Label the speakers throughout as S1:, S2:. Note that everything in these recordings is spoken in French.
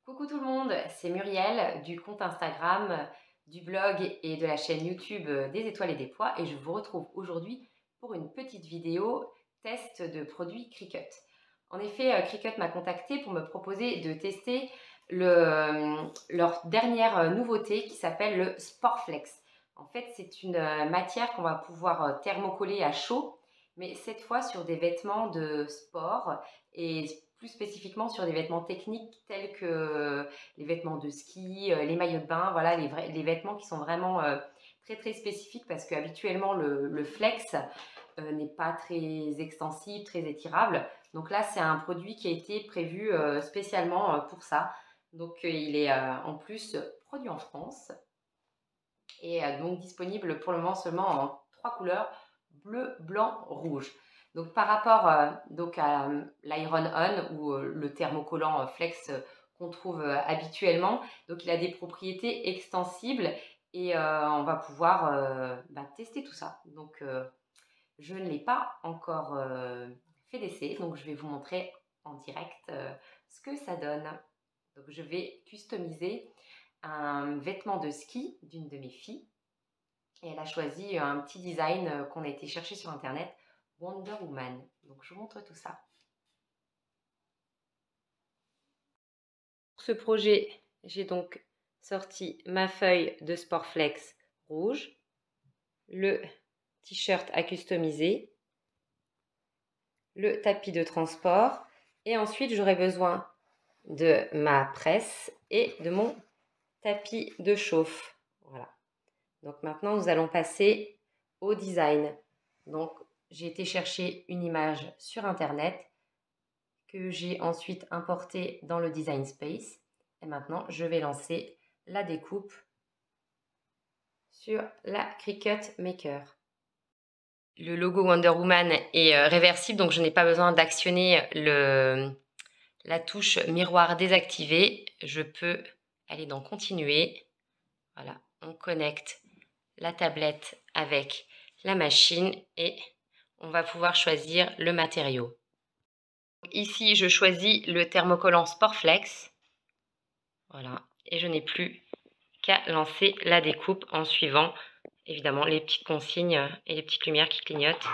S1: Coucou tout le monde, c'est Muriel du compte Instagram, du blog et de la chaîne YouTube des étoiles et des pois et je vous retrouve aujourd'hui pour une petite vidéo test de produits Cricut. En effet, Cricut m'a contacté pour me proposer de tester leur dernière nouveauté qui s'appelle le Sportflex. En fait, c'est une matière qu'on va pouvoir thermocoller à chaud, mais cette fois sur des vêtements de sport et plus spécifiquement sur des vêtements techniques tels que les vêtements de ski, les maillots de bain, voilà, les vêtements qui sont vraiment très très spécifiques parce qu'habituellement le flex n'est pas très extensible, très étirable. Donc là, c'est un produit qui a été prévu spécialement pour ça. Donc il est en plus produit en France et donc disponible pour le moment seulement en 3 couleurs, bleu, blanc, rouge. Donc par rapport donc à l'Iron On ou le thermocollant Flex qu'on trouve habituellement, donc il a des propriétés extensibles et on va pouvoir tester tout ça. Donc je ne l'ai pas encore fait d'essai, donc je vais vous montrer en direct ce que ça donne. Donc je vais customiser un vêtement de ski d'une de mes filles. Et elle a choisi un petit design qu'on a été chercher sur internet, Wonder Woman. Donc je vous montre tout ça. Pour ce projet, j'ai donc sorti ma feuille de Sportflex rouge, le t-shirt à customiser, le tapis de transport et ensuite j'aurai besoin de ma presse et de mon tapis de chauffe. Voilà. Donc maintenant, nous allons passer au design. Donc, j'ai été chercher une image sur Internet que j'ai ensuite importée dans le Design Space. Et maintenant, je vais lancer la découpe sur la Cricut Maker. Le logo Wonder Woman est réversible, donc je n'ai pas besoin d'actionner la touche miroir désactivée. Je peux aller dans Continuer. Voilà, on connecte la tablette avec la machine et on va pouvoir choisir le matériau. Ici, je choisis le thermocollant Sportflex. Voilà, et je n'ai plus qu'à lancer la découpe en suivant évidemment les petites consignes et les petites lumières qui clignotent.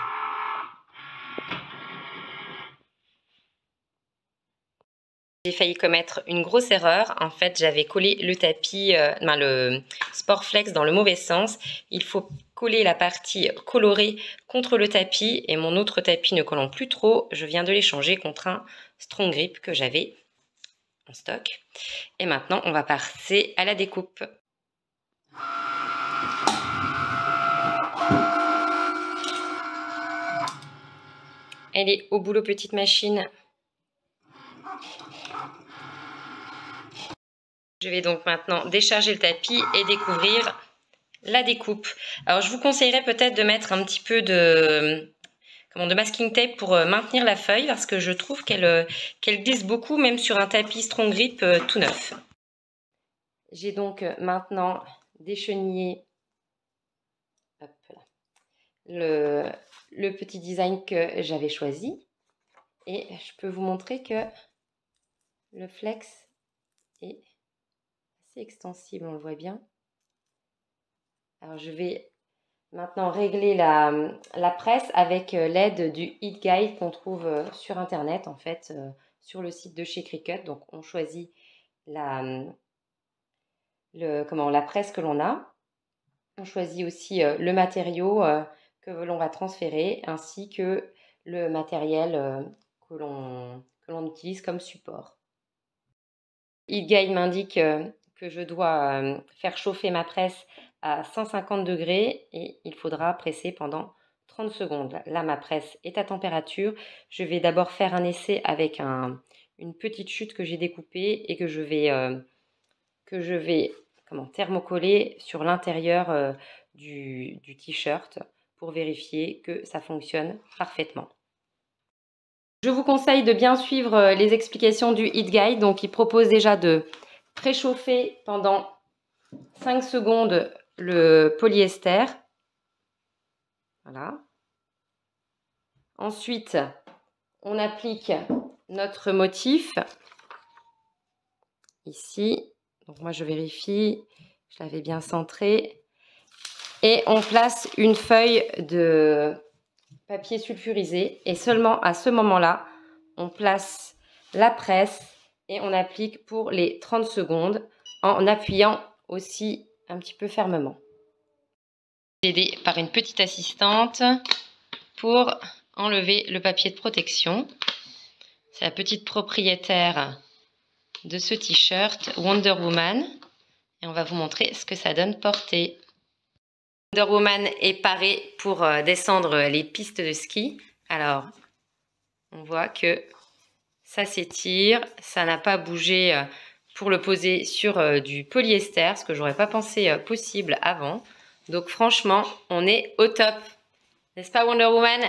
S1: J'ai failli commettre une grosse erreur. En fait, j'avais collé le tapis, le Sportflex dans le mauvais sens. Il faut coller la partie colorée contre le tapis et mon autre tapis ne collant plus trop, je viens de l'échanger contre un Strong Grip que j'avais en stock. Et maintenant, on va passer à la découpe. Elle est au boulot, petite machine. Je vais donc maintenant décharger le tapis et découvrir la découpe. Alors, je vous conseillerais peut-être de mettre un petit peu de masking tape pour maintenir la feuille parce que je trouve qu'elle glisse beaucoup, même sur un tapis Strong Grip tout neuf. J'ai donc maintenant déchenillé le petit design que j'avais choisi et je peux vous montrer que le flex est assez extensible, on le voit bien. Alors je vais maintenant régler la presse avec l'aide du Heat Guide qu'on trouve sur internet, en fait, sur le site de chez Cricut. Donc on choisit la presse que l'on a. On choisit aussi le matériau que l'on va transférer ainsi que le matériel que l'on utilise comme support. Heat Guide m'indique que je dois faire chauffer ma presse à 150 degrés et il faudra presser pendant 30 secondes. Là, ma presse est à température. Je vais d'abord faire un essai avec une petite chute que j'ai découpée et que je vais thermocoller sur l'intérieur du t-shirt pour vérifier que ça fonctionne parfaitement. Je vous conseille de bien suivre les explications du Heat Guide. Donc, il propose déjà de préchauffer pendant 5 secondes le polyester. Voilà. Ensuite, on applique notre motif ici. Donc moi je vérifie, je l'avais bien centré. Et on place une feuille de papier sulfurisé et seulement à ce moment-là, on place la presse et on applique pour les 30 secondes en appuyant aussi un petit peu fermement. Aidée par une petite assistante pour enlever le papier de protection. C'est la petite propriétaire de ce t-shirt Wonder Woman et on va vous montrer ce que ça donne porté. Wonder Woman est parée pour descendre les pistes de ski. Alors, on voit que ça s'étire, ça n'a pas bougé pour le poser sur du polyester, ce que j'aurais pas pensé possible avant. Donc franchement, on est au top. N'est-ce pas Wonder Woman ?